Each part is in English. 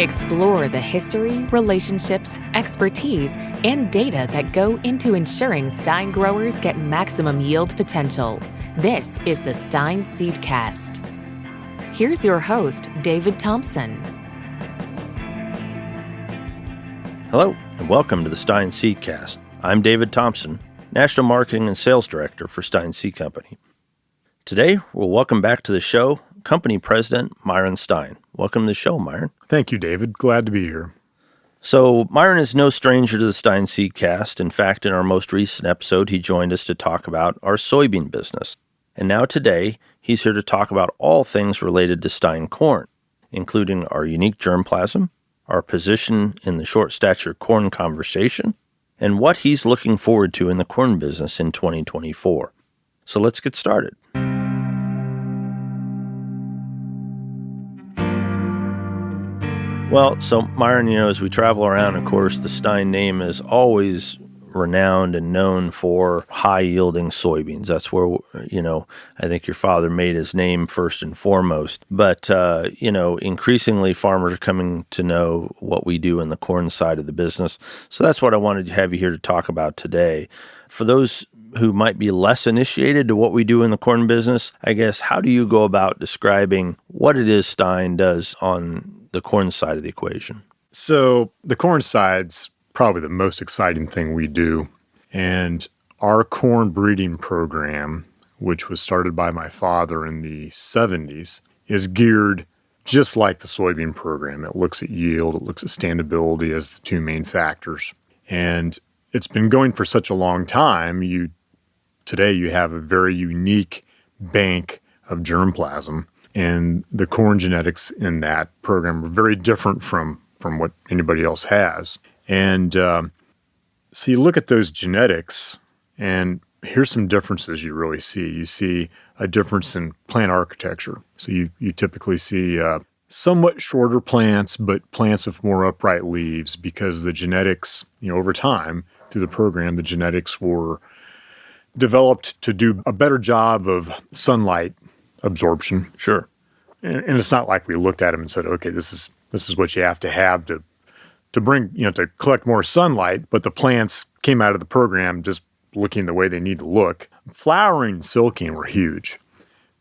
Explore the history, relationships, expertise, and data that go into ensuring Stein growers get maximum yield potential. This is the Stein Seedcast. Here's your host, David Thompson. Hello, and welcome to the Stein Seedcast. I'm David Thompson, National Marketing and Sales Director for Stein Seed Company. Today, we'll welcome back to the show Company President Myron Stine. Welcome to the show, Myron. Thank you, David. Glad to be here. So, Myron is no stranger to the Stein Seedcast. In fact, in our most recent episode, he joined us to talk about our soybean business. And now today, he's here to talk about all things related to Stein corn, including our unique germplasm, our position in the short-stature corn conversation, and what he's looking forward to in the corn business in 2024. So let's get started. Well, so Myron, as we travel around, of course, the Stein name is always renowned and known for high-yielding soybeans. That's where, I think your father made his name first and foremost. But, increasingly farmers are coming to know what we do in the corn side of the business. So that's what I wanted to have you here to talk about today. For those who might be less initiated to what we do in the corn business, I guess, how do you go about describing what it is Stein does on the corn side of the equation? So the corn side's probably the most exciting thing we do. And our corn breeding program, which was started by my father in the 70s, is geared just like the soybean program. It looks at yield, it looks at standability as the two main factors. And it's been going for such a long time. Today you have a very unique bank of germplasm, and the corn genetics in that program are very different from what anybody else has. And so you look at those genetics, and here's some differences you really see. You see a difference in plant architecture. So you typically see somewhat shorter plants, but plants with more upright leaves, because the genetics, over time through the program, the genetics were developed to do a better job of sunlight absorption. Sure. And it's not like we looked at them and said, okay, this is what you have to bring, to collect more sunlight, but the plants came out of the program just looking the way they need to look. Flowering and silking were huge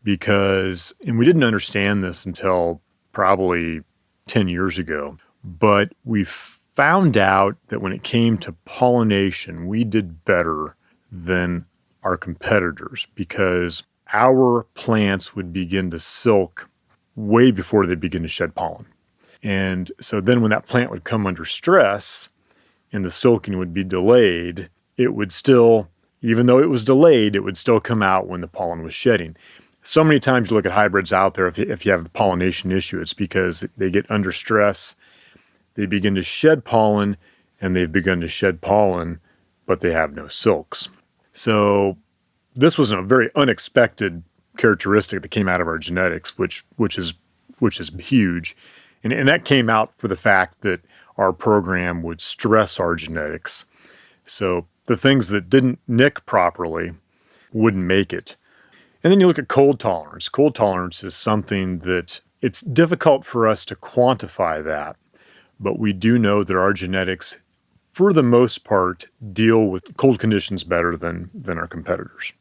and we didn't understand this until probably 10 years ago, but we found out that when it came to pollination, we did better than our competitors, because our plants would begin to silk way before they begin to shed pollen. And so then when that plant would come under stress and the silking would be delayed, it would still, even though it was delayed, it would still come out when the pollen was shedding. So many times you look at hybrids out there, if you have a pollination issue, it's because they get under stress, they begin to shed pollen, and they've begun to shed pollen, but they have no silks. So this was a very unexpected characteristic that came out of our genetics, which is huge. And that came out for the fact that our program would stress our genetics. So the things that didn't nick properly wouldn't make it. And then you look at cold tolerance. Cold tolerance is something that it's difficult for us to quantify that, but we do know that our genetics, for the most part, deal with cold conditions better than our competitors.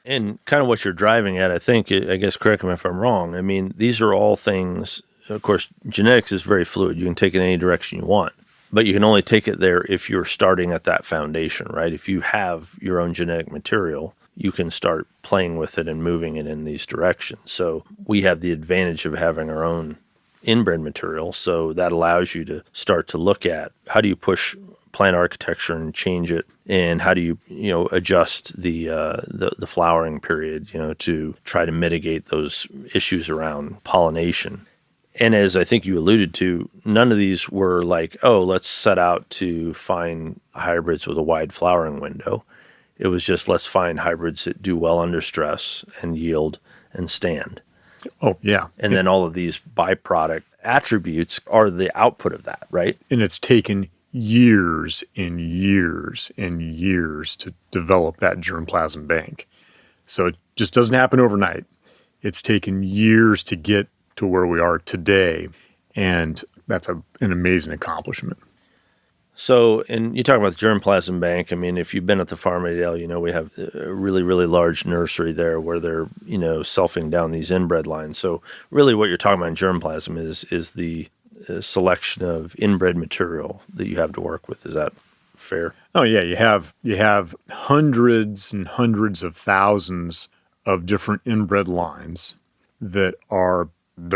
And kind of what you're driving at, I guess, correct me if I'm wrong. I mean, these are all things, of course, genetics is very fluid. You can take it in any direction you want, but you can only take it there if you're starting at that foundation, right? If you have your own genetic material, you can start playing with it and moving it in these directions. So we have the advantage of having our own inbred material, so that allows you to start to look at how do you push plant architecture and change it, and how do you adjust the flowering period, to try to mitigate those issues around pollination. And as I think you alluded to, none of these were like, oh, let's set out to find hybrids with a wide flowering window. It was just, let's find hybrids that do well under stress and yield and stand. Oh, yeah. And then all of these byproduct attributes are the output of that, right? And it's taken years and years and years to develop that germplasm bank. So it just doesn't happen overnight. It's taken years to get to where we are today. And an amazing accomplishment. So, and you talk about the germplasm bank. I mean, if you've been at the farm at Dale, we have a really, really large nursery there where they're, selfing down these inbred lines. So really what you're talking about in germplasm is the selection of inbred material that you have to work with. Is that fair? Oh yeah, you have hundreds and hundreds of thousands of different inbred lines they're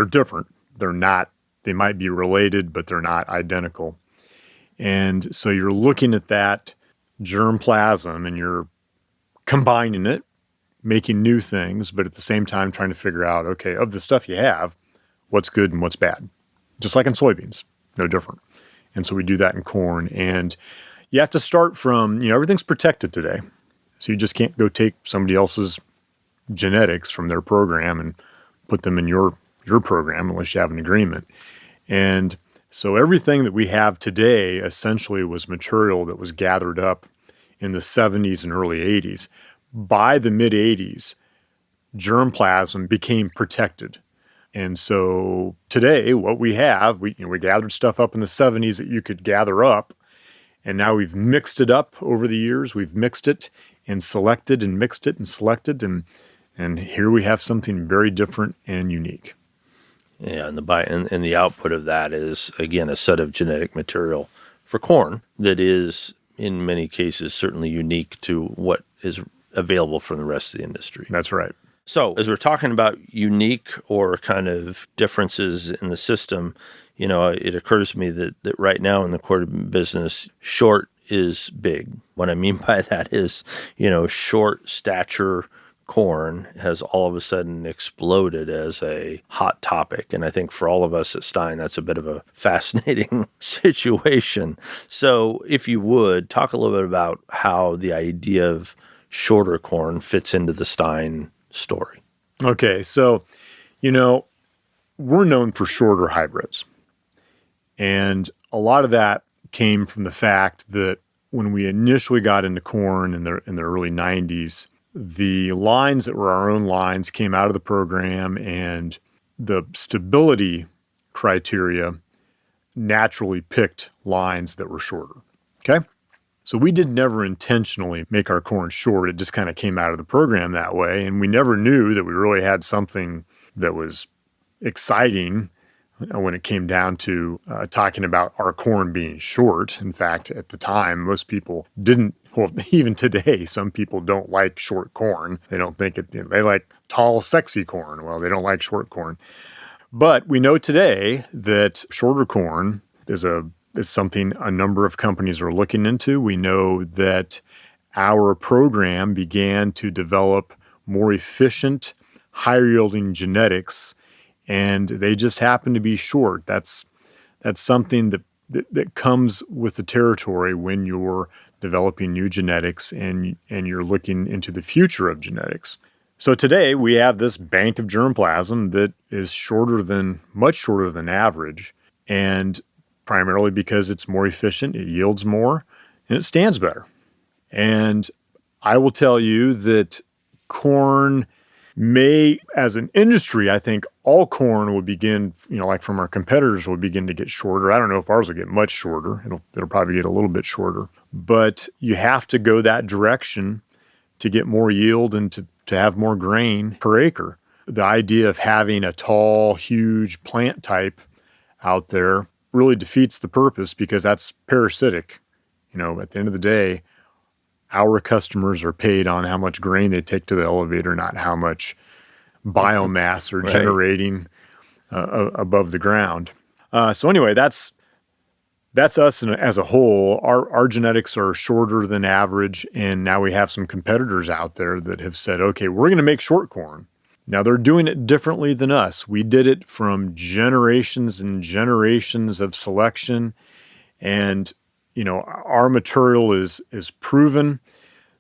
different. They might be related, but they're not identical. And so you're looking at that germplasm and you're combining it, making new things, but at the same time trying to figure out, okay, of the stuff you have, what's good and what's bad. Just like in soybeans, no different. And so we do that in corn. And you have to start from, everything's protected today. So you just can't go take somebody else's genetics from their program and put them in your program unless you have an agreement. And so everything that we have today essentially was material that was gathered up in the 70s and early 80s. By the mid 80s, germplasm became protected. And so today what we have, we gathered stuff up in the 70s that you could gather up. And now we've mixed it up over the years. We've mixed it and selected and mixed it and selected. And here we have something very different and unique. Yeah, and the output of that is, again, a set of genetic material for corn that is, in many cases, certainly unique to what is available from the rest of the industry. That's right. So as we're talking about unique or kind of differences in the system, it occurs to me that right now in the corn business, short is big. What I mean by that is, short stature corn has all of a sudden exploded as a hot topic. And I think for all of us at Stein, that's a bit of a fascinating situation. So if you would, talk a little bit about how the idea of shorter corn fits into the Stein story. Okay, so, we're known for shorter hybrids. And a lot of that came from the fact that when we initially got into corn in the early 90s, the lines that were our own lines came out of the program, and the stability criteria naturally picked lines that were shorter. Okay? So we did never intentionally make our corn short. It just kind of came out of the program that way. And we never knew that we really had something that was exciting when it came down to talking about our corn being short. In fact, at the time, most people didn't. Well, even today, some people don't like short corn. They don't think it. They like tall, sexy corn. Well, they don't like short corn. But we know today that shorter corn is something a number of companies are looking into. We know that our program began to develop more efficient, higher yielding genetics, and they just happen to be short. That's something that comes with the territory when you're developing new genetics and you're looking into the future of genetics. So today we have this bank of germplasm that is much shorter than average, and primarily because it's more efficient, it yields more, and it stands better. And I will tell you that corn may, as an industry, I think all corn will begin, like from our competitors, will begin to get shorter. I don't know if ours will get much shorter. It'll probably get a little bit shorter. But you have to go that direction to get more yield and to have more grain per acre. The idea of having a tall, huge plant type out there really defeats the purpose because that's parasitic. At the end of the day, our customers are paid on how much grain they take to the elevator, not how much biomass are generating above the ground. So anyway, that's us as a whole. Our genetics are shorter than average, and now we have some competitors out there that have said, okay, we're going to make short corn. Now, they're doing it differently than us. We did it from generations and generations of selection, and our material is proven.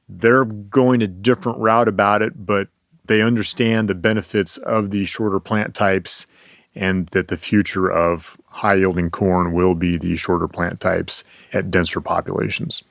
They're going a different route about it, but they understand the benefits of these shorter plant types and that the future of high-yielding corn will be these shorter plant types at denser populations.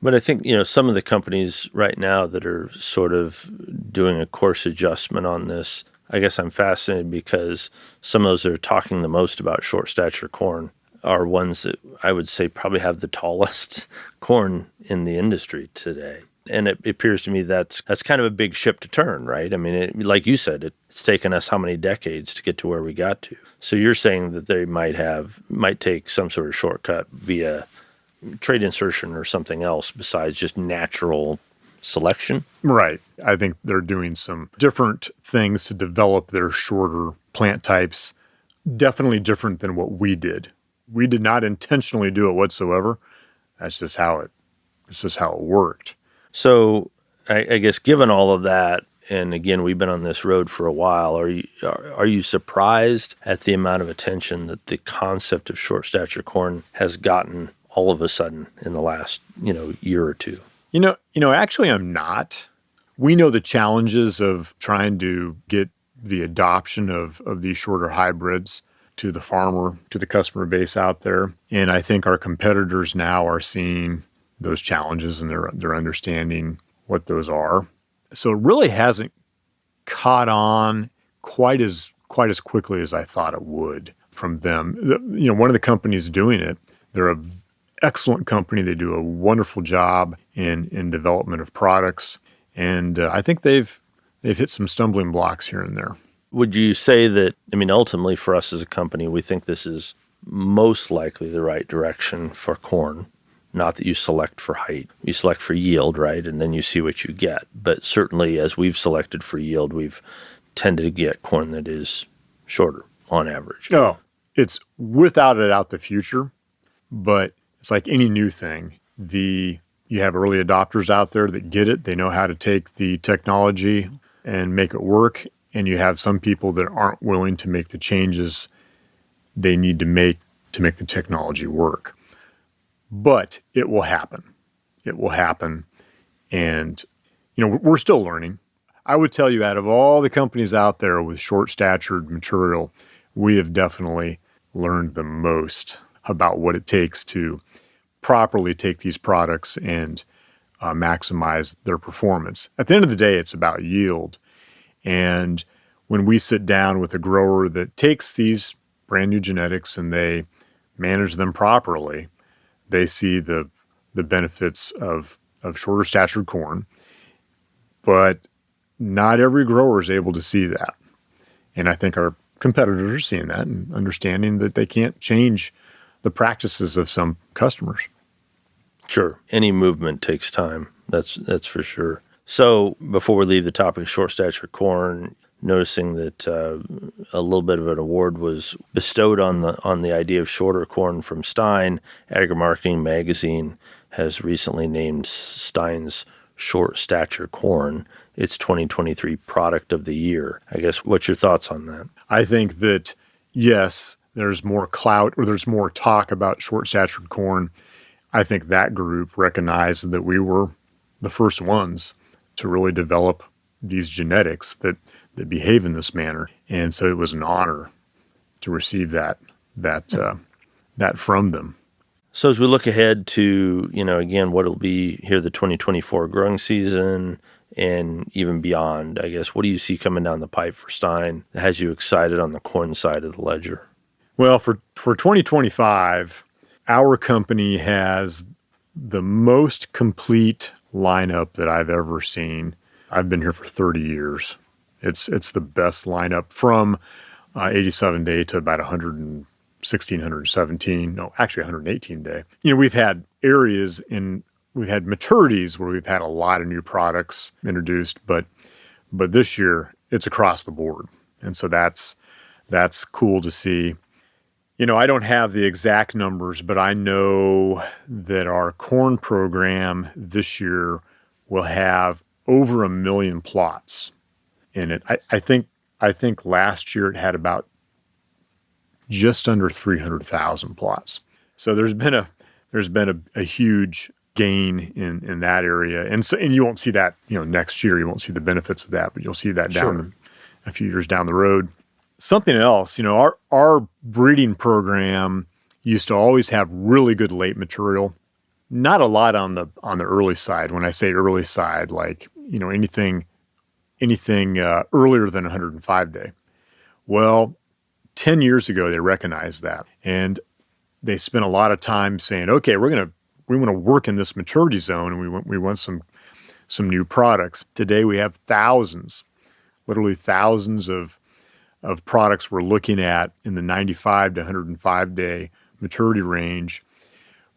But I think, some of the companies right now that are sort of doing a course adjustment on this, I guess I'm fascinated because some of those that are talking the most about short stature corn are ones that I would say probably have the tallest corn in the industry today. And it appears to me that's kind of a big ship to turn, right? I mean, like you said, it's taken us how many decades to get to where we got to. So you're saying that they might take some sort of shortcut via trait insertion or something else besides just natural selection? Right. I think they're doing some different things to develop their shorter plant types, definitely different than what we did. We did not intentionally do it whatsoever. That's just how it worked. So I guess given all of that, and again, we've been on this road for a while, are you surprised at the amount of attention that the concept of short stature corn has gotten all of a sudden in the last, year or two? Actually, I'm not. We know the challenges of trying to get the adoption of these shorter hybrids to the farmer, to the customer base out there. And I think our competitors now are seeing those challenges and they're understanding what those are. So it really hasn't caught on quite as quickly as I thought it would from them. One of the companies doing it, they're an excellent company. They do a wonderful job in development of products. And I think they've hit some stumbling blocks here and there. Would you say that, ultimately for us as a company, we think this is most likely the right direction for corn? Not that you select for height. You select for yield, right? And then you see what you get. But certainly as we've selected for yield, we've tended to get corn that is shorter on average. No, it's without a doubt the future. But it's like any new thing. You have early adopters out there that get it. They know how to take the technology and make it work. And you have some people that aren't willing to make the changes they need to make the technology work. But it will happen. It will happen. And, we're still learning. I would tell you, out of all the companies out there with short-statured material, we have definitely learned the most about what it takes to properly take these products and maximize their performance. At the end of the day, it's about yield. And when we sit down with a grower that takes these brand new genetics and they manage them properly, they see the benefits of shorter statured corn. But not every grower is able to see that. And I think our competitors are seeing that and understanding that they can't change the practices of some customers. Sure. Any movement takes time. That's for sure. So before we leave the topic of short stature corn, noticing that a little bit of an award was bestowed on the idea of shorter corn from Stein. Agri-Marketing Magazine has recently named Stein's short stature corn its 2023 product of the year. I guess, what's your thoughts on that? I think that, yes, there's more clout or there's more talk about short statured corn. I think that group recognized that we were the first ones to really develop these genetics that behave in this manner. And so it was an honor to receive that from them. So as we look ahead to, again, what will be here the 2024 growing season and even beyond, I guess, what do you see coming down the pipe for Stein that has you excited on the corn side of the ledger? Well, for 2025, our company has the most complete lineup that I've ever seen. I've been here for 30 years. It's the best lineup from 87 day to about 116, 117, no, actually 118 day. We've had areas we've had maturities where we've had a lot of new products introduced, but this year it's across the board. And so that's cool to see. I don't have the exact numbers, but I know that our corn program this year will have over 1 million plots in it. I think last year it had about just under 300,000 plots. So there's been a huge gain in that area, and you won't see that next year. You won't see the benefits of that, but you'll see that down a few years down the road. Something else, our breeding program used to always have really good late material. Not a lot on the early side. When I say early side, like anything anything earlier than 105 day. Well, 10 years ago, they recognized that. And they spent a lot of time saying, okay, we want to work in this maturity zone, and we want some new products. Today, we have literally thousands of products we're looking at in the 95 to 105 day maturity range,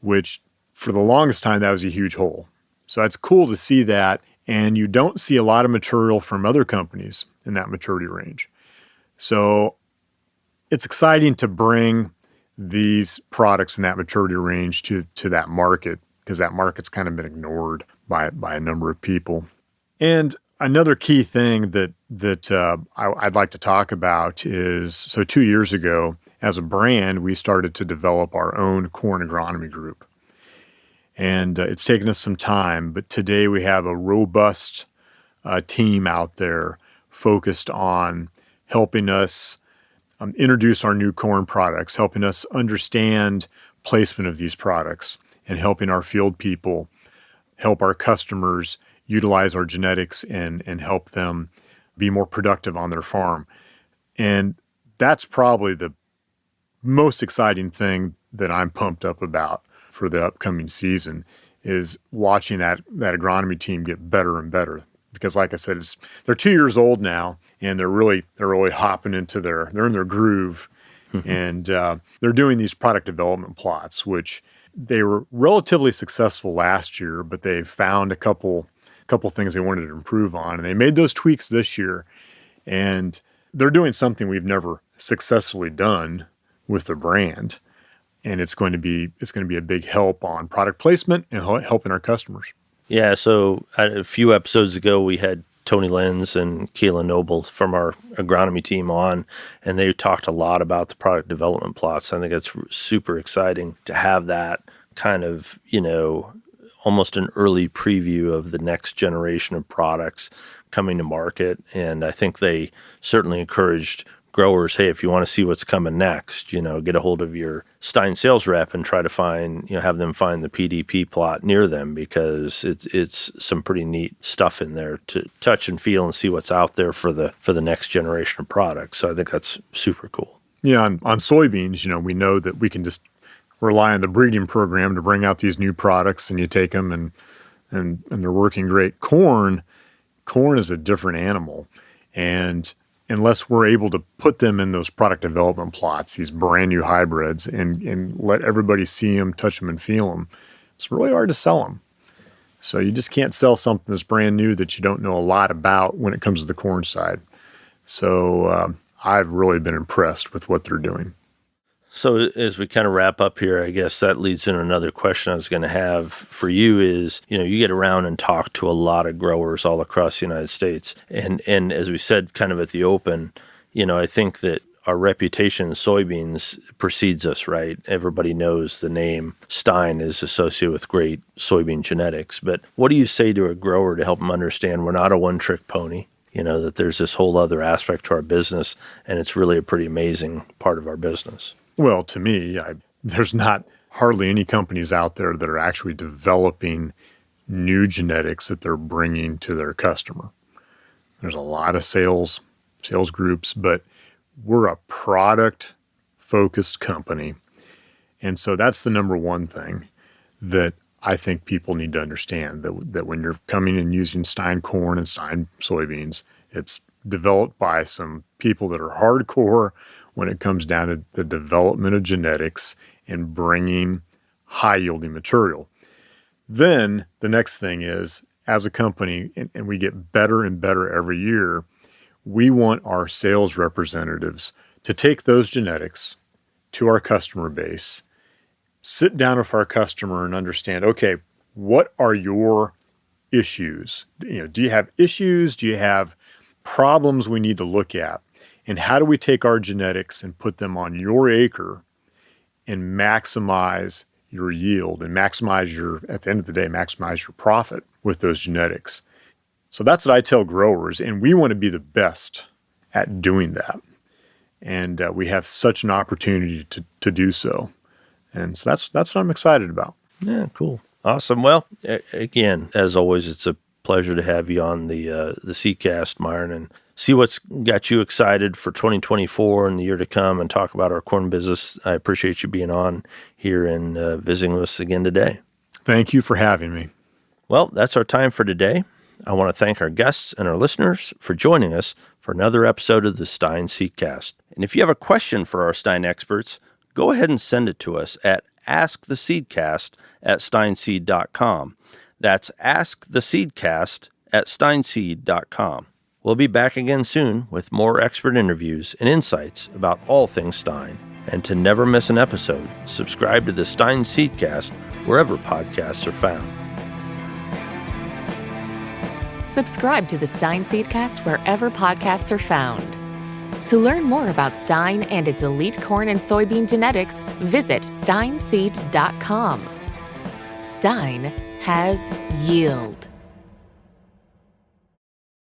which for the longest time, that was a huge hole. So it's cool to see that. And you don't see a lot of material from other companies in that maturity range. So it's exciting to bring these products in that maturity range to that market, because that market's kind of been ignored by a number of people. And another key thing that I'd like to talk about is, so 2 years ago, as a brand, we started to develop our own corn agronomy group. And it's taken us some time, but today we have a robust team out there focused on helping us introduce our new corn products, helping us understand placement of these products, and helping our field people help our customers utilize our genetics and help them be more productive on their farm. And that's probably the most exciting thing that I'm pumped up about for the upcoming season, is watching that agronomy team get better and better. Because like I said, they're 2 years old now, and they're really hopping into they're in their groove. And they're doing these product development plots, which they were relatively successful last year, but they found a couple things they wanted to improve on, and they made those tweaks this year. And they're doing something we've never successfully done with the brand. And it's going to be a big help on product placement and helping our customers. Yeah, so a few episodes ago, we had Tony Lenz and Kayla Noble from our agronomy team on, and they talked a lot about the product development plots. I think it's super exciting to have that kind of, almost an early preview of the next generation of products coming to market. And I think they certainly encouraged growers, hey, if you want to see what's coming next, get a hold of your Stein sales rep and try to find, have them find the PDP plot near them, because it's some pretty neat stuff in there to touch and feel and see what's out there for the next generation of products. So I think that's super cool. Yeah, on soybeans, we know that we can just rely on the breeding program to bring out these new products, and you take them and they're working great. Corn is a different animal, and unless we're able to put them in those product development plots, these brand new hybrids, and let everybody see them, touch them, and feel them, it's really hard to sell them. So you just can't sell something that's brand new that you don't know a lot about when it comes to the corn side. So I've really been impressed with what they're doing. So as we kind of wrap up here, I guess that leads into another question I was going to have for you is, you get around and talk to a lot of growers all across the United States. And as we said kind of at the open, I think that our reputation in soybeans precedes us, right? Everybody knows the name Stein is associated with great soybean genetics. But what do you say to a grower to help them understand we're not a one-trick pony? That there's this whole other aspect to our business, and it's really a pretty amazing part of our business. Well, to me, there's not hardly any companies out there that are actually developing new genetics that they're bringing to their customer. There's a lot of sales groups, but we're a product-focused company. And so that's the number one thing that I think people need to understand, that when you're coming and using Stein corn and Stein soybeans, it's developed by some people that are hardcore when it comes down to the development of genetics and bringing high-yielding material. Then the next thing is, as a company, and we get better and better every year, we want our sales representatives to take those genetics to our customer base, sit down with our customer and understand, okay, what are your issues? Do you have issues? Do you have problems we need to look at? And how do we take our genetics and put them on your acre and maximize your yield and at the end of the day, maximize your profit with those genetics? So that's what I tell growers, and we want to be the best at doing that. And we have such an opportunity to do so. And so that's what I'm excited about. Yeah, cool. Awesome. Well, again, as always, it's a pleasure to have you on the Seedcast, Myron, and see what's got you excited for 2024 and the year to come and talk about our corn business. I appreciate you being on here and visiting with us again today. Thank you for having me. Well, that's our time for today. I want to thank our guests and our listeners for joining us for another episode of the Stein Seedcast. And if you have a question for our Stein experts, go ahead and send it to us at AskTheSeedcast@steinseed.com. That's AskTheSeedcast@steinseed.com. We'll be back again soon with more expert interviews and insights about all things Stein. And to never miss an episode, subscribe to the Stein Seedcast wherever podcasts are found. Subscribe to the Stein Seedcast wherever podcasts are found. To learn more about Stein and its elite corn and soybean genetics, visit steinseed.com. Stein has yield.